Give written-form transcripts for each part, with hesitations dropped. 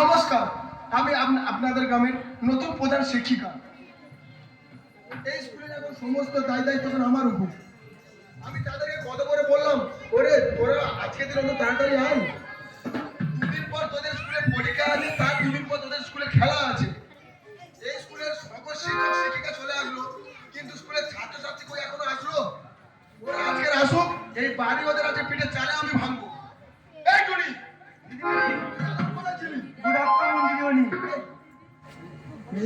নমস্কার, আমি আপনাদের গ্রামের নতুন প্রধান শিক্ষিকা। এই স্কুলে এখন সমস্ত দায়িত্ব আমার উপর। আমি তাদেরকে কত করে বললাম, ওরে তোরা আজকে দিন অন্য তাড়াতাড়ি আয়, দুদিন পর তোদের স্কুলে পরীক্ষা আছে, তার দুদিন পর তোদের স্কুলে খেলা আছে। এই স্কুলের সকল শিক্ষক শিক্ষিকা চলে আসলো, কিন্তু স্কুলের ছাত্রছাত্রী কই এখনো আসলো? ওরা আজকে আসুক, এই বাড়ি ওদের আছে পিঠে চালে আমি ভাঙবো। এই টুনি, গুড আফটারনুন দিদিমণি।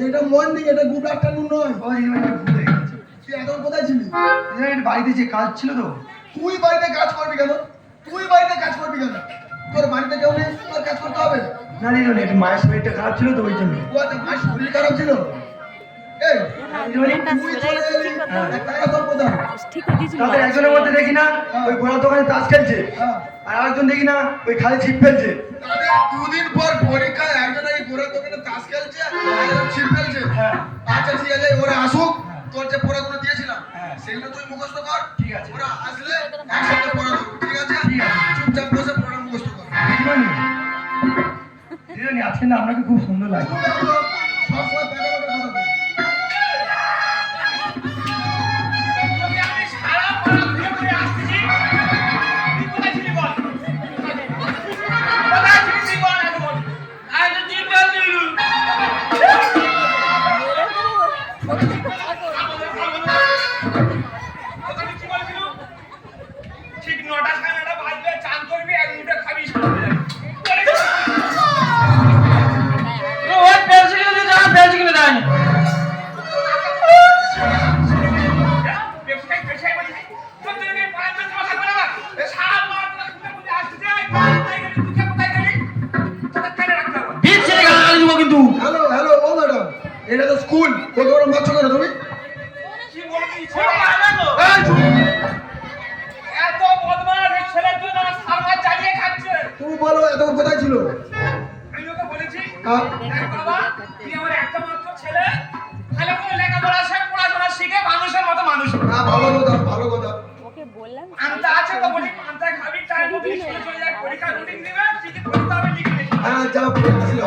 এটা মর্নিং, এটা গুড আফটারনুন নয়। ও দিদিমণি ভুলে গেছি। তুই এখন কোথায় ছিলি? দিদিমণি বাড়িতে যে কাজ ছিল তো। তুই বাড়িতে কাজ করবি কেন? তুই বাড়িতে কাজ করবি কেন? তোর বাড়িতে কেউ নেই, তোর কাজ করতে হবে না দিদিমণি, একটু মায়ের শরীরটা খারাপ ছিল তো ওই জন্য। ও আচ্ছা, মায়ের শরীর খারাপ ছিল। এই দিদিমণি তুই চলে এলি, একটা কথা প্রধান। তাদের একজনের মধ্যে দেখি না ওই ঘোড়ার দোকানে তাস খেলছে, হ্যাঁ, আর আরেকজন দেখি না ওই খালি ছিপ ফেলছে। তাদের দুদিন পর পরীক্ষায় একজন এই গোড়ার দোকানে তাস খেলছে, আরেকজন ছিপ ফেলছে। হ্যাঁ আচ্ছা ঠিক আছে, ওরা আসুক, তোর যে পড়াগুলো দিয়েছিলাম হ্যাঁ। সেগুলো তুই মুখস্থ কর। ঠিক আছে। ওরা আসলে একসাথে পড়া দেবো, ঠিক আছে? ঠিক আছে। চুপচাপ বসে পড়া মুখস্থ কর। দিদিমণি, দিদিমণি আজকে না আপনাকে খুব সুন্দর লাগে। সবসময় প্যারা প্যারা কথা বল। ঠিক 9টা 9:30 বাজবে, চান করবি, এক মুঠো খাবি, ওই পেন্সিল দিয়ে দাও, পেন্সিল দিয়ে দাও। ব্যবসায়ী ব্যবসায়ী বলি তো তুই কি পাঁচ মিনিট কথা বলে না? এ সারা মাস তুমি আসতে যাই, তুই কোথায় গেলি? তোকে কেন রাখতে হবে? বিচ ছেড়ে গালি দিব কিন্তু। হ্যালো হ্যালো, ও ম্যাডাম, এটা তো স্কুল, ওকে ওরা মারছো কেন তুমি? কি বলবি ছেলে আলাদা? এই চুপ! এত বদমাশ এই ছেলের জন্য আমার সারা চালিয়ে খাচ্ছে। তুমি বলো এতক্ষণ কোথায় ছিল? আমি ওকে বলেছি, হ্যাঁ? দেখ বাবা, তুই আমার একটা মাত্র ছেলে, ভালো করে লেখাপড়া শেখ, পড়াশোনা শিখে মানুষের মতো মানুষ হ। হ্যাঁ, ভালো কথা, ভালো কথা। ওকে বললাম পান্তা আছে তো বলি, পান্তা খাবি, টাইম মতো স্কুলে চলে যাক, পরীক্ষা রুটিন দিবে, ঠিকই পড়তে হবে, লিখে লিখে। হ্যাঁ, যা বলছিল।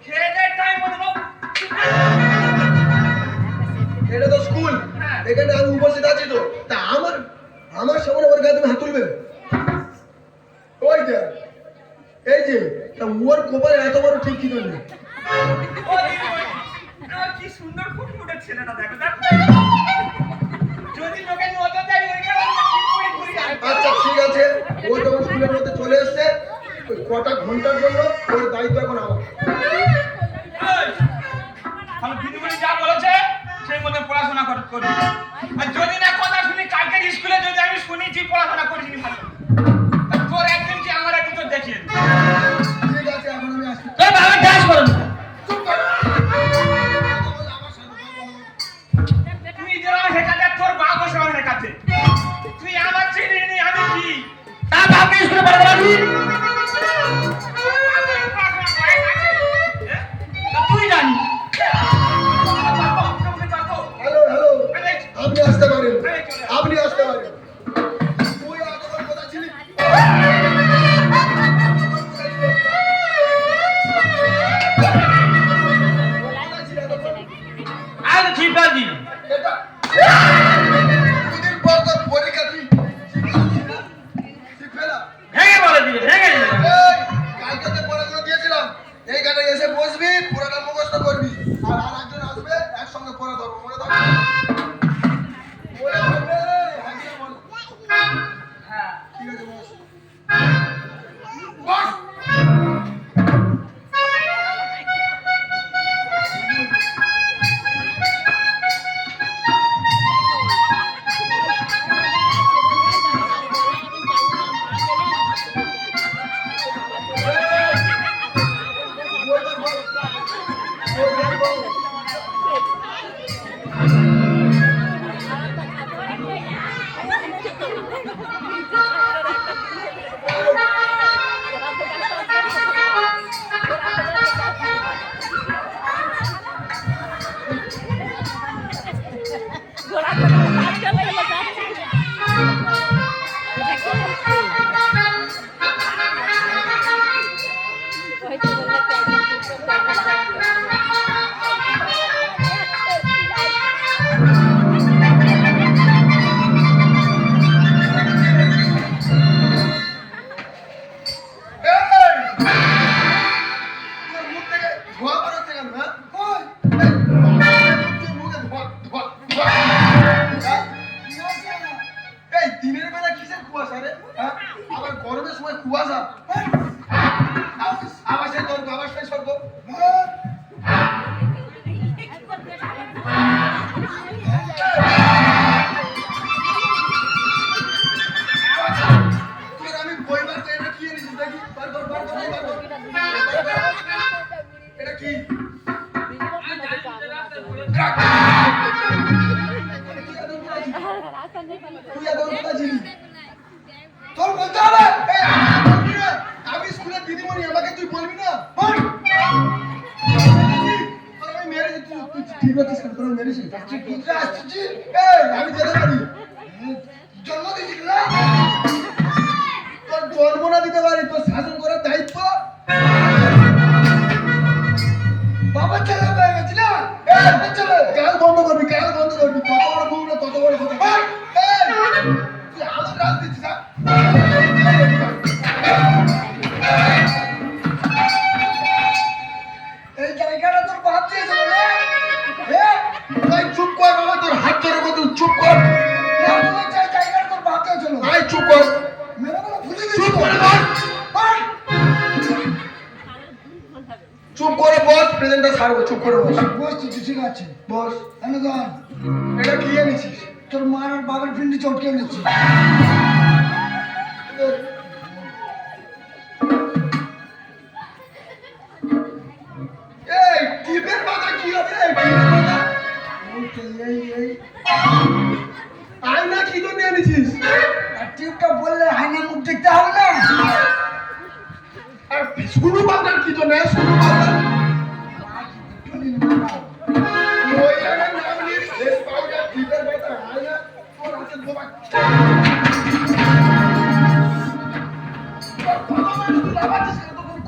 খেয়ে দেয় টাইম মতো। এটা তো স্কুল, এখানে আমি উপস্থিত আছি তো, তা আমার সামনে ওর গায়ে তুমি হাত তুলবে? ওই যে, এই যে, তা ওর কপালে এত বড় ঠিক কি করবে? ও দিদি ভাই, আমার কি সুন্দর ফুটফুটে ছেলেটা, দেখো দেখ। যদি লোকে নজর দেয়, ওই কারণে ঠিক করে ঘুরে যায়। আচ্ছা ঠিক আছে, ও যখন স্কুলের মধ্যে চলে এসছে, ওই কটা ঘন্টার জন্য ওর দায়িত্ব এখন আমার। আমি দিদিমণি যা বলেছে সেই মতো পড়াশোনা করবি। আর যদি না কথা শুনি, কালকের স্কুলে যদি আমি শুনি যে পড়াশোনা করিস ভালো, তা তোর একদিন কি আমার একদিন তোর দেখিয়ে দিবি। ঠিক আছে, এখন আমি আসছি। তোর বাবা ডান্স করুন। চুপ কর। তুই যেরকম শেখাতে তোর বাবা সেরকম শেখাতে। তুই আমার চিনি নি, আমি কি তা বাপকে স্কুলে পড়াতে পারবি? তুই জানি। হ্যালো হ্যালো, আপনি আসতে পারেন। কুয়াশা রে, হ্যাঁ? আবার গরমের সময় কুয়াশা, হ্যাঁ? আবার সেই তর্ক, আবার সেই সর্ক, হ্যাঁ? তোর আমি বইবার চাই, এটা কি এনেছিস দেখি, বার কর, বার কর, বার কর। এটা কি? তুই এত কথা ছিলি? তোর বলতে হবে, এই আমাকে বলবি না। আমি স্কুলের দিদিমণি, আমাকে তুই বলবি না? বল। তোর আমি মেরেছি, তুই ঠিক আছিস কেন? তোর আমি মেরেছি? তুই কোথায় আসছিস? এই, আমি যেতে পারি। জন্ম দিয়েছিস না? তোর জন্ম না দিতে পারি, তোর শাসন করার দায়িত্ব বাবার ছেলে হয়ে গেছি না? এই, বাবার ছেলে। কাল বন্ধ করবি, কাল বন্ধ করবি। কত বড় বউ না, তত বড় কথা। বল। এই, তুই আমার রাজ দিচ্ছিস, হ্যাঁ? এই জায়গাটা তোর বাপ দিয়েছে বলে? তুই চুপ কর বাবা, তোর হাত ধরে বলতে চুপ কর। জায়গাটা তোর বাপ দিয়েছিল। আয় চুপ কর। মেরে মেরে ফুলে দিয়েছি। চুপ করে বল। বল। চুপ করে বস, প্রেজেন্টটা ছাড়বো, চুপ করে বস। বস তুই, ঠিক আছে বস। এনে ধর। এটা কি এনেছিস? তোর মার আর বাবার ফিন্ডি চটকে এনেছি। এই টিপের পাতা কি হবে? আয়না কি জন্য এনেছিস? টিপটা বললে আয়না মুখ দেখতে হবে না। আর শুরু পাতার কি জন্য? শুরু পাতা ওই আয়নার নাম নিয়ে ফেস পাউডার, টিপের পাতা, আয়না তোর হাতে গোবা।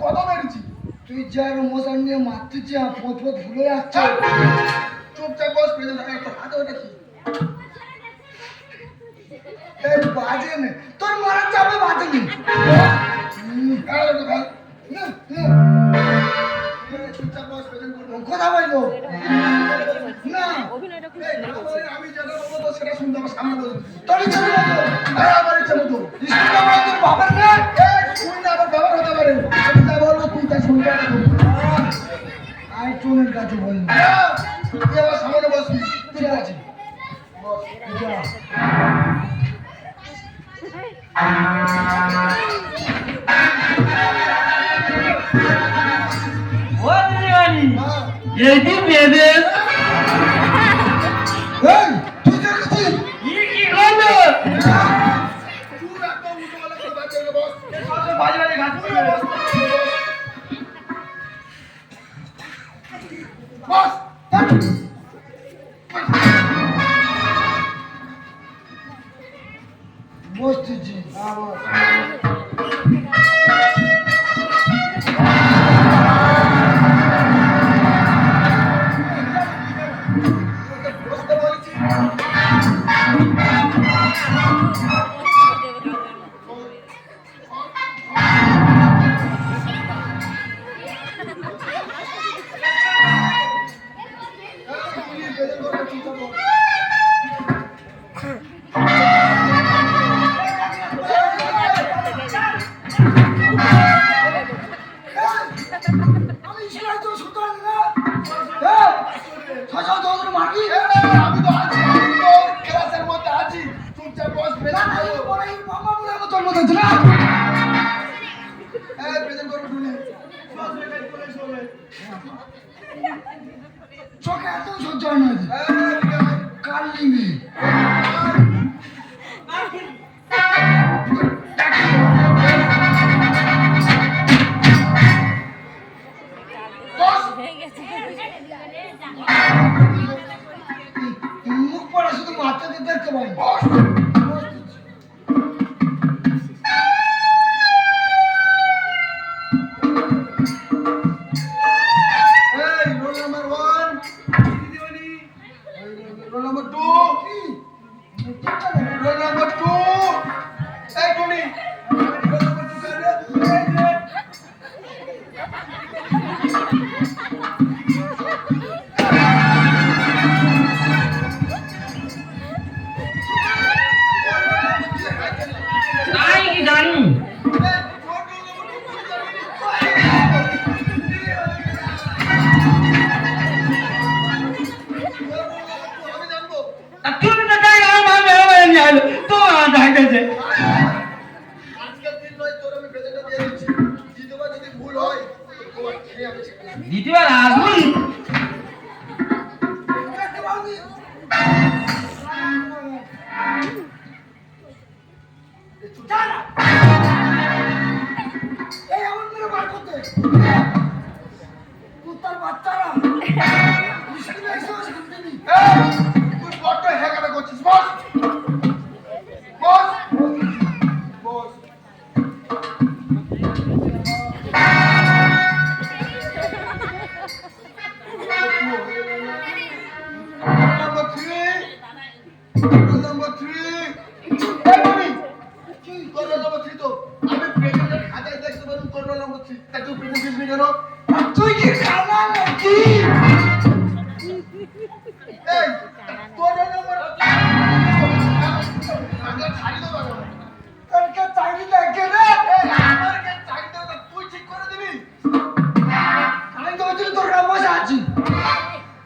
কত মেরেছি? তুই যার মশান নিয়ে মারতেছি আর পথ পথ ভুলে যাচ্ছে। চুপচাপ বস, প্রেজেন্ট হাতে ওটা কি? এই বাজে নে, তোর মারার চাপে বাজে নে। চুপচাপ বস, প্রেজেন্ট করবো। কথা বলবো না, আমি যেটা বলবো তো সেটা শুনতে আমার সামনে বলবো। তোর ইচ্ছা মতো, আমার ইচ্ছা মতো। তোর বাবার না, তুই না আমার বাবার হতে পারে। আমি যা বলবো তুই তা শুনতে হবে। আয় টুনের কাছে বলবো। তুই আমার সামনে বসবি, ঠিক আছে? বস, যা। এই কি বেদে? এই, তুই দেখেছিস? কি করবে? তুই একদম উল্টো বলে তোর বাচ্চাকে বস। বাজে বাজে ঘাট তুই বস, বস। বসতেছি। বসতে বলছি। আমি শিলাই তো সুতরাং না। ছশো দশ মাটি। আমি তো আছি, আমি তো ক্লাসের মধ্যে আছি। চুপচাপ বস, প্রেজেন্ট করো। মামা বলে আমার তোর মধ্যে আছে না? হ্যাঁ, প্রেজেন্ট করো শুনে। চোখে এত সহ্য হয় না। কাল নিবি। মুখ পড়া শুধু মাথা দিয়ে দেখতে পাই। রোল নাম্বার 1, রোল নাম্বার 2, গেছে। আজকের দিন নয়, তোর আমি প্রেজেন্টটা দিয়ে দিচ্ছি। দ্বিতীয়বার যদি ভুল হয় তো তোমার খেয়ে আমি ছেড়ে দেব। দ্বিতীয়বার আসবি? এই আমার মেরে বার করতে কুত্তার বাচ্চারা স্কুলে এসে শান্তি নেই। তুই বড্ড হ্যাকাটা করছিস। বস বস বস। Number 3. Number 3. এই মনি, কি তোর number 3 তো? আমি প্রেজেন্টের খাতায় দেখতে পারলাম তোর number 3। তা তুই প্রেজেন্ট দিসনি কেন? আর তুই কি খানা নাকি? এই, তোর number আগে ছাড়ি দাও বাবা। তোরকে চাকরি লাগে রে? এই, আমারকে চাকরি দাও তো তুই ঠিক করে দিবি? আমি তো বলছি তোর কাছে বসে আছি।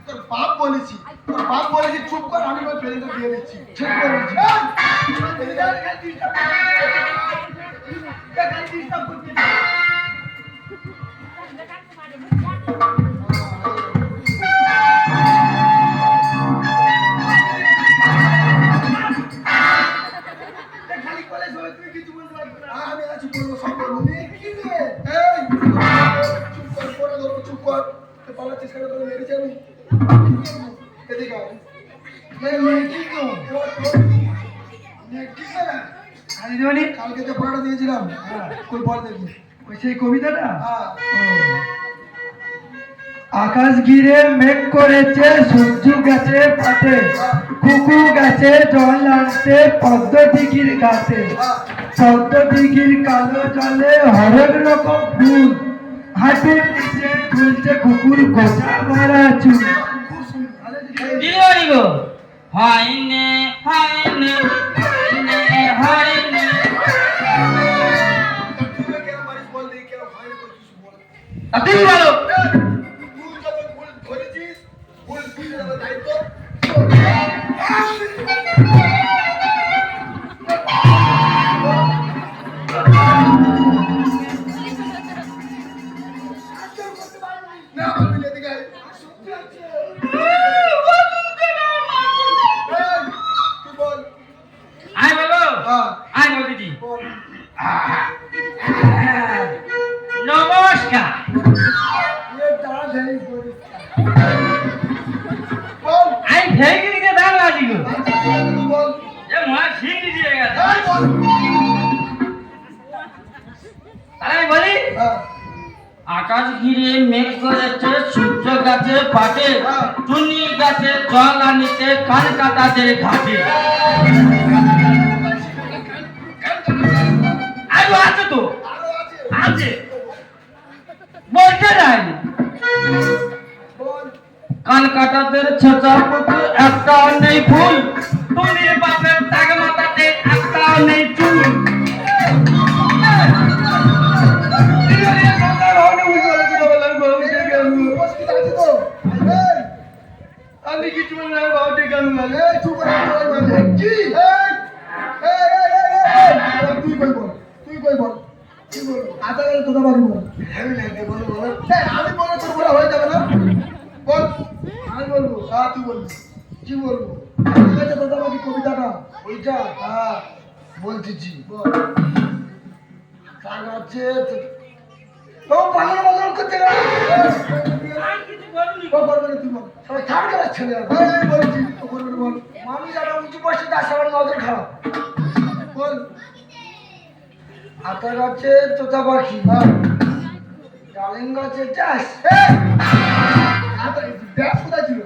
তোর বাপ বলেছি, তোর বাপ বলেছি চুপ কর, আমি ওই প্রেজেন্টটা দিয়ে দিচ্ছি। ঠিক বলেছি। খালি কলেজ হবে, তুই কিছু বলতে পারবি না। আমি আছি, বলবো, সব বলবো। কি রে? এই, চুপ কর, পরে ধরবো, চুপ কর। তুই পালাচ্ছিস কেন? তোকে মেরেছি আমি। এদিকে আয়। কালকে যে পড়াটা দিয়েছিলাম, কই বল দেখি। ওই সেই কবিতাটা? হ্যাঁ। আকাশ ঘিরে মেঘ করেছে, সূর্য গেছে পাটে, কুকু গেছে জল আনতে পদ্ম দিঘির ঘাটে, পদ্ম দিঘির কালো জলে হরেক রকম ফুল, হাটের নিচে ঝুলছে কুকুর গোছা ভরা চুল। খুব সুন্দর। দিলে গো হয়নে হয়নে হয়নে হয়নে। তুই কেন মারিস বল দেখি, কেন হয় না করছিস বল। তুমি বলো। তুই যখন ভুল ধরেছিস, ভুল বুঝে যাবে দায়িত্ব। না, আমি এদিকে আয়। এই, তুই বল। আয় বলো। হ্যাঁ, আয় বলছি। বল। নমস্কার। বল। আমি ভেঙে দিকে দাম আজি গো। তুই বল। এ মা সিঁড়ি দিয়ে গেছে। এই, বল। তাহলে আমি বলি হ্যাঁ, আকাশ ঘিরে মেঘ করেছে, সূর্য গাছে পাটে, টুনি গাছে জল আনিতে কান কাটাদের ঘাটে। আরো আছে তো, আরো আছে। আছে বলতে নাই। বল। কান কাটাদের ছেঁচা পুকুর, একটা নেই ফুল, টুনির বাপের টাক মাথাতে একটা নেই চুল। উপস্থিত আছে তো? এই, আমি কিছু বলবো না, বাবাকে গান লাগে। এই, চুপ করে বল। কি? এই, তুই কই বল। তুই কই বল। তুই বল। আটা গেলে তোটা বাড়ি বল। আমি লাগে বল বল। এই, আমি বলে তোর বলা হয়ে যাবে না? বল। আমি বলবো। হ্যাঁ, তুই বলবি। কি বলবো? ঠিক আছে, তোটা বাড়ি কবিতাটা। ওইটা? হ্যাঁ, বলতেছি। বল। কাজ আছে তো বাংলা বদল করতে গেলে তুই বল। সবাই থাকবে না ছেলে। এই, বলছি তো করবে বল। মানুষ যারা উঁচু বসে তার সবার নজর খারাপ। বল। আতা গাছে তোতা পাখি, ডালিম গাছে চাষ। ব্যাস কোথায় ছিল?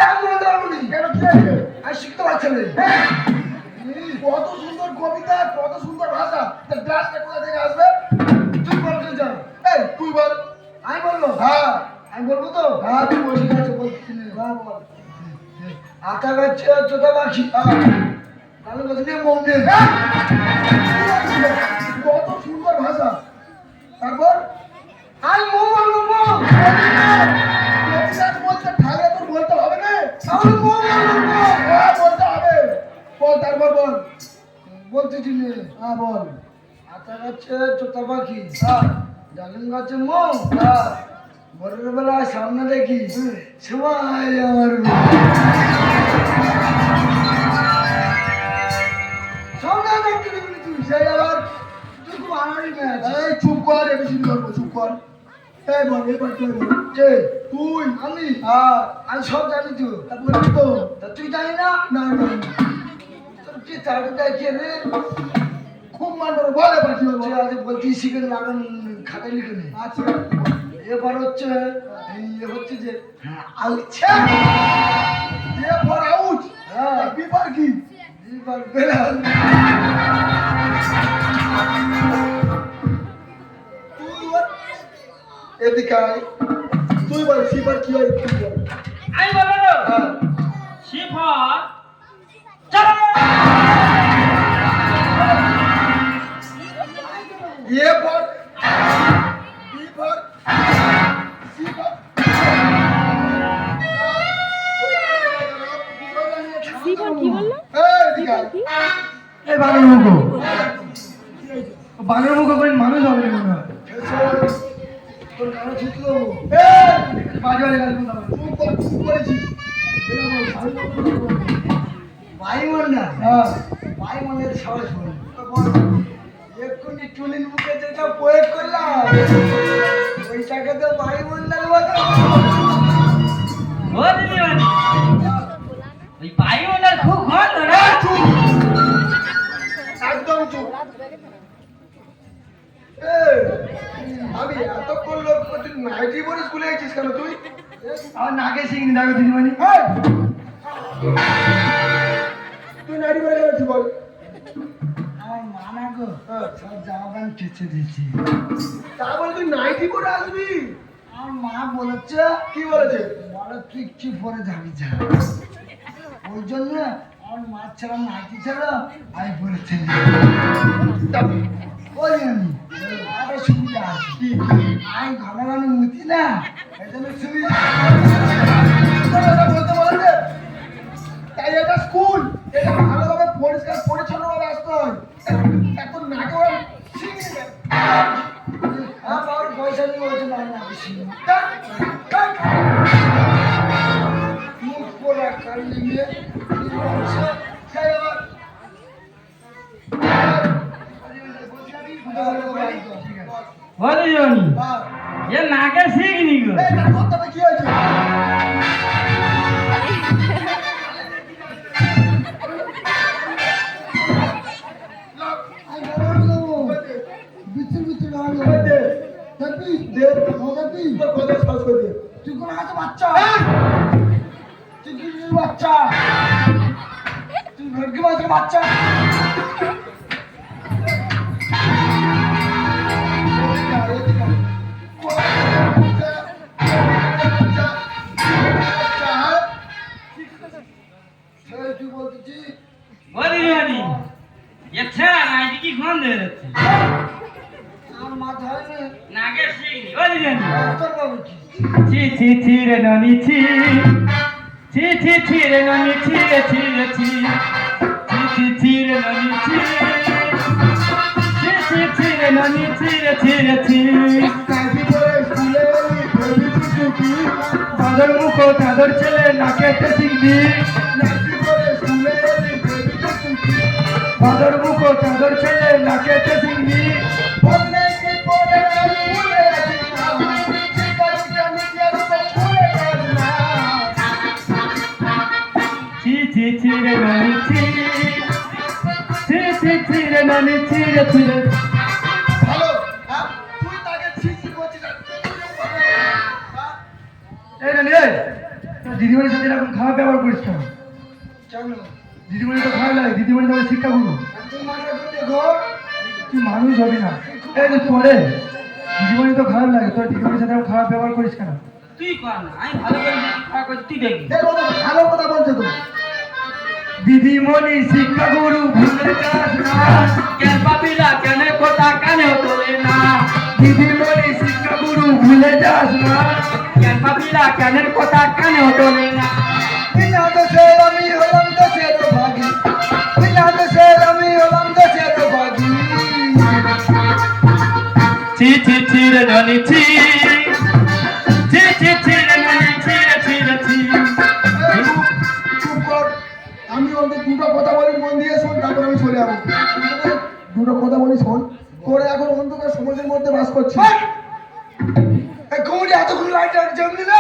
আমি বলতে পারবো নি। কেন কি আছে? আমি শিখতে পারছি না। কত সুন্দর কবিতা, কত সুন্দর ভাষা, তার ব্যাসটা কোথা থেকে আসবে? তুই বলতে যা। এই, তুই বল। আমি বলবো? হ্যাঁ, আমি বলবো তো? হ্যাঁ, তুই বল। ঠিক আছে, বলছি। হ্যাঁ, বল। আতা গাছে তোতা পাখি, ডালিম গাছে নিয়ে মন্দির। কত সুন্দর ভাষা। তারপর আমি মো বলবো। মো বলতে ঠালে তোর বলতে হবে না। আমি মো বলবো। হ্যাঁ, বলতে হবে। বল, তারপর বল। বলতেছি নে। হ্যাঁ বল। আতা গাছে তোতা পাখি, হ্যাঁ ডালিম গাছে মৌ, ভোরের বেলায় সামনে দেখি সবাই আমার সামনে দেখতে দিবি তুই, সেই আবার তুই খুব আনাড়ি মেয়ে আছিস। এই চুপ কর, এবিসিডি বলবো, চুপ কর। এই বল, এবার তুই বল। কে? তুই। আমি? হ্যাঁ আমি সব জানি তো। তা বলবি তো। তা তুই জানি না? না না তোর কি তাড়ি দেখে রে? খুব মানবো, বল এবার কি বলবো। তুই আজ বলছি শিখে লাগান খাতায় লিখে নে। আচ্ছা এবার হচ্ছে হচ্ছে যে আচ্ছা এ ফর আউট। হ্যাঁ বিপার কি? এবার বেলাল তুই বল। এদিকে আয়। তুই বল সিপার কি হয় তুই বল। আমি বলবো হ্যাঁ শিফর চলো A for B for C for cipher কি বললো? এদিকে আয়। এই বানর মুখো বানর মুখো করে মানুষ হবে না মনে হয়। তোর গানা ছুটলো বাজে বাজে গান শুনতে হবে। চুপ কর, চুপ করেছিস। বায়ুমন্ডল হ্যাঁ বায়ুমন্ডলের সাহস বল এক্ষুনি টুনির মুখে যেটা প্রয়োগ করলাম ওইটাকে তো বায়ুমন্ডল বলে। ও দিদিমণি ওই বায়ুমণ্ডল খুব ঘন রে চুপ, একদম চুপ। আমি এতক্ষণ লোক তুই নাইটি পরে স্কুলে গেছিস কেন তুই? আমার নাকে শিখিনি দেখো দিদিমণি। এই! তুই নাইটি পরে গেছিস বল। আমার মা না গো হ্যাঁ। সব জামা প্যান্ট কেচে দিয়েছি। তা বলে তুই নাইটি পরে আসবি? আমার মা বলেছে কি বলেছে? বড় কিচ্ছু পরে যাবি যা, ওই জন্য আমার মা ছেড়া নাইটি ছিল আমি পরেছি। ওই আমি আরো সুবিধা আছে কি? আমি ঘন ঘন মুতি না এই জন্য সুবিধা। তোর এটা বলতে বলেছে? তাই এটা স্কুল, এটা ভালোভাবে পরিষ্কার পরিচ্ছন্নভাবে আসতে হয়। এত নাকে ওরা শিখে নেবে। আমার পয়সা নিয়ে বলছে না না বেশি মুখ পোড়া কালি নিয়ে সেই আবার ও দিদিমণি হ্যাঁ। এ নাকে শিখিনি গো এই না করতে হবে, কি হয়েছে? বিচুর বিচুর দেখবি দে, দেখবি তোর কথা শ্বাস করে দে। তুই কোন হাতে বাচ্চা তুই কি বাচ্চা তুই ভেটকি মাছের বাচ্চা তুই বলতেছি ও দিদিমণি এ ছেড়া নাইটি কি ঘন ধরে যাচ্ছে আমার মাথা হয় না নাকে শিখিনি ও দিদিমণি তোর বাবু কি ছি ছি ছি রে ননি ছি ছি ছি ছি রে ননি ছি রে ছি রে ছি ছি ছি ছি রে ননি ছি ছি ছি ছি রে ননি ছি রে ছি রে ছি নাইটি পরে স্কুলে এলি, ভেবেছিস কি? চাদর মুখো চাদর ছেলে নাকেতে শিখবি নাইটি পরে স্কুলে এলি, ভেবেছিস কি? চাদর মুখো চাদর ছেলে নাকেতে শিখবি অনেকে পরে স্কুলে আসি না, শিক্ষার্থীরা নিজের উপর ছুঁড়ে যাস না। ছি ছি ছি রে ননি ছি ছি ছি ছি রে ননি ছি রে ছি রে ভালো, হ্যাঁ? তুই তাকে ছিছি করছিস আর তুই হ্যাঁ? এই না রে দিদিমণির সাথে এরকম খারাপ ব্যবহার করিস কেন? কেন? দিদিমণি তো খারাপ লাগে, দিদিমণি তোমার শিক্ষা গুরু, তুই মাথা ধরে দেখো। তুই মানুষ হবি না। এই যে তোরে দিদিমণি তো খারাপ লাগে, তোর দিদিমণির সাথে এরকম খারাপ ব্যবহার করিস কেন? তুই কর না আমি ভালো করে খারাপ করে তুই দেখবি এই বাবা, ভালো কথা বলছে তো। দিদিমণি শিক্ষা গুরু ভুলে যাস না, কেন পাবিলা কেন কথা কানে তোলে না দিদিমণি শিক্ষা গুরু ভুলে যাস না। কেন পাবিলা কেন কথা কানে তোলে না বিনা দোষে আমি হলাম দোষের ভাগী, বিনা দোষে আমি হলাম দোষের ছি ছি রে ননি ছি ছি ছি ছি রে ননি ছি রে ছি রে ছি এই চুপ কর। আমি অন্তত দুটো কথা বলি, মন দিয়ে শোন, তারপর আমি চলে যাবো। দুটো কথা বলি শোন। তোরা এখন অন্ধকার সমাজের মধ্যে বাস করছিস। এই কমিটি এতগুলো লাইট জ্বললি না,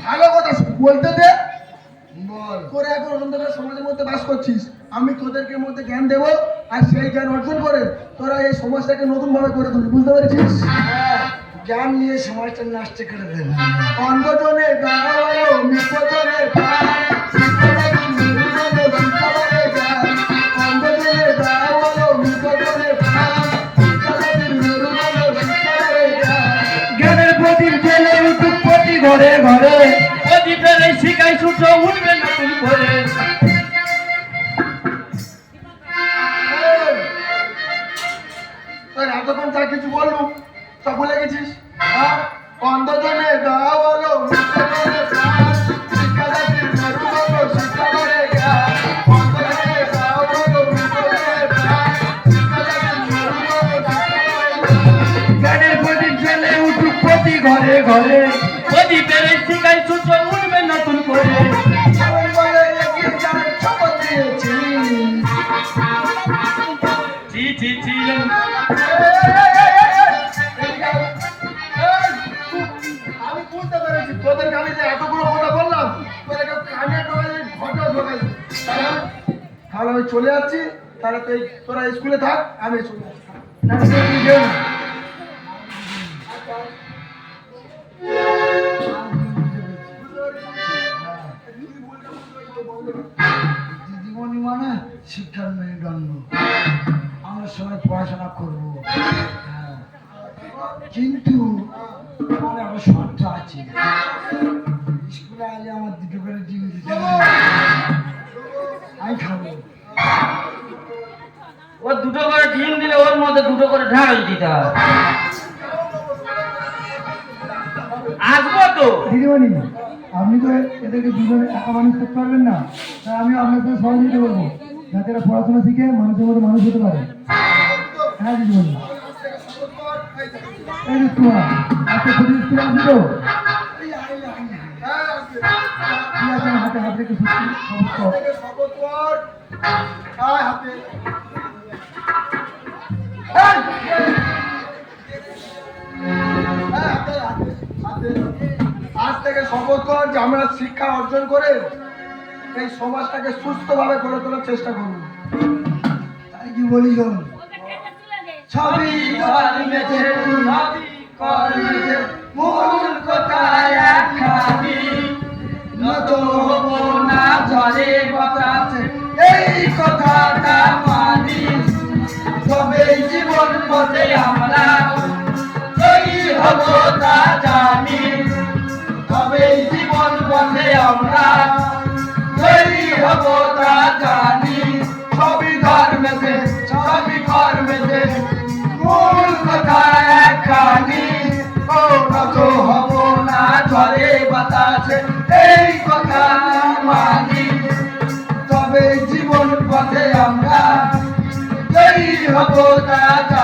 ভালো কথা বলতে দে। তোরা এখন অন্ধকার সমাজের মধ্যে বাস করছিস, আমি তোদেরকে মধ্যে জ্ঞান দেবো, আর সেই জ্ঞান অর্জন করে তোরা এই সমাজটাকে নতুন ভাবে করে তুলবি, বুঝতে পেরেছিস? জ্ঞান নিয়ে সমাজটা নষ্ট করে দেবে। অন্ধজনে দাঁড়ালো নিপজনে প্রাণ, শিক্ষাদাতা নির্জনে শিক্ষাদাতা জ্ঞান। অন্ধজনে দাঁড়ালো নিপজনে প্রাণ, শিক্ষাদাতা নির্জনে শিক্ষাদাতা জ্ঞান। জ্ঞানের প্রদীপ জেলে উঠুক প্রতি ঘরে ঘরে, প্রদীপের এই শিখাই সূর্য উঠবে নতুন করে। তোর এতক্ষণ যা কিছু বললুম তা ভুলে গেছিস? হ্যাঁ? অন্ধজনে দাঁড়ালো নিপজনে প্রাণ, শিক্ষাদাতা নির্জনে শিক্ষাদাতা জ্ঞান। অন্ধজনে দাঁড়ালো নিপজনে প্রাণ, শিক্ষাদাতা নির্জনে শিক্ষাদাতা জ্ঞান। জ্ঞানের প্রদীপ জেলে উঠুক প্রতি ঘরে ঘরে, প্রদীপের এই শিখাই সূর্য উঠবে নতুন করে। জীবন বলে এগিয়ে যাবে শপথ দিয়েছি। ছি ছি ছি রে আমি বুঝতে পেরেছি তোদেরকে আমি যে এতগুলো কথা বললাম, তোদেরকে কানে ঢোকাই ঘটে ঢোকাই। তাহলে আমি চলে যাচ্ছি, তাহলে তোরা স্কুলে থাক, আমি চলে যাচ্ছি। না তুমি যেও না। জীবনী মানে শিক্ষার মেরুদণ্ড, আমরা সবাই পড়াশোনা করবো, হ্যাঁ। কিন্তু আমার একটা শর্ত আছে, স্কুলে আলে আমার দুটো করে ডিম দিতে হবে। আমি খাবো। ওর দুটো করে ডিম দিলে ওর মধ্যে দুটো করে ঢাল দিতে হবে। আসবো তো। দিদিমণি, আপনি তো এদেরকে দুজন একা মানুষ করতে পারবেন না, তাই আমি আপনার সাথে সহযোগিতা করবো, যাতে এরা পড়াশোনা শিখে মানুষের মতো মানুষ হতে পারে। হ্যাঁ দিদিমণি, এই যে তোমার আজকে ছুটি স্কুলে আসবি তো? ঠিক আছে, আমার হাতে হাত রেখে ছুটি শপথ কর। আয় হাতে। আজ থেকে শপথ কর যে আমরা শিক্ষা অর্জন করে এই সমাজটাকে সুস্থভাবে গড়ে তোলার চেষ্টা করব। তাই কি বলি শোন, সবই ধর্মেতে সবই কর্মেতে মূল কোথায় একখানি নত হব না জলে বাতাসে এই কথাটা মানি তবে জীবন পথে আমরা তৈরি হব তা জানি তবে জীবন পথে আমরা তৈরি হব তা জানি সবই ধর্মেতে সবই কর্মেতে মূল কথা একখানি ও নত হব না জলে বাতাসে এই কথা মানি তবে জীবন পথে আমরা তৈরি হব তা